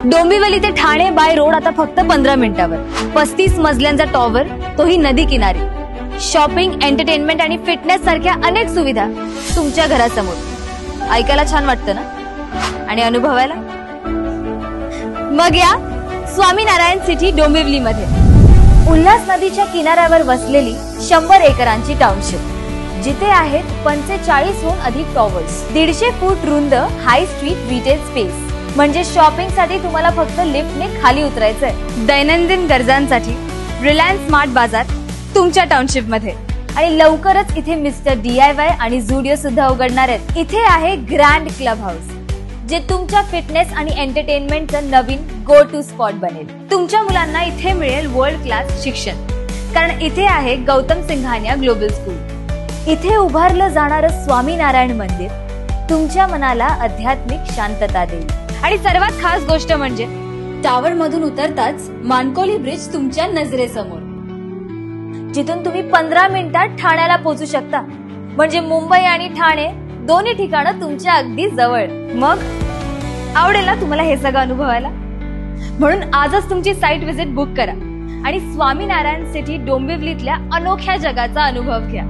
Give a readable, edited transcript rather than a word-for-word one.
डोंबिवली ते Thane by road आता फक्त 15 मिनिटावर. 35 मजल्यांचा टॉवर, तोही नदी किनारी. शॉपिंग, एंटरटेनमेंट आणि फिटनेस सारख्या अनेक सुविधा तुमच्या घरासमोर. ऐकायला छान वाटतं ना? आणि अनुभवायला? मग या स्वामीनारायण सिटी डोंबिवली मध्ये उल्हास नदीच्या किनाऱ्यावर वसलेली 100 एकरांची टाउनशिप, जिथे आहेत 45हून अधिक टॉवर्स, 150 फूट रुंद हाय स्ट्रीट रिटेल स्पेस. म्हणजे शॉपिंग साठी तुम्हाला फक्त लिफ्टने खाली उतरायचंय. दैनंदिन गरजांसाठी रिलायन्स स्मार्ट बाजार तुमच्या टाउनशिप मध्ये. आणि लवकरच इथे मिस्टर DIY आणि झुडिओ सुद्धा उघडणार आहेत. इथे आहे ग्रँड क्लब हाऊस, जे तुमच्या फिटनेस आणि एंटरटेनमेंटचं नवीन गो टू स्पॉट बनेल. तुमच्या मुलांना इथे मिळेल वर्ल्ड क्लास शिक्षण, कारण इथे आहे गौतम सिंघानिया ग्लोबल स्कूल. इथे उभारलं जाणारं स्वामीनारायण मंदिर तुमच्या मनाला आध्यात्मिक शांतता देईल. आणि सर्वात खास गोष्ट म्हणजे टावर मधून उतरताच मानकोली ब्रिज तुमच्या नजरेसमोर, जिथून तुम्ही 15 मिनिटात ठाण्याला पोहोचू शकता. म्हणजे मुंबई आणि ठाणे दोन्ही ठिकाणं तुमच्या अगदी जवळ. मग आवडेल ना तुम्हाला हे सगळं अनुभवायला? म्हणून आजच तुमची साईट व्हिजिट बुक करा आणि स्वामीनारायण सिटी डोंबिवलीतल्या अनोख्या जगाचा अनुभव घ्या.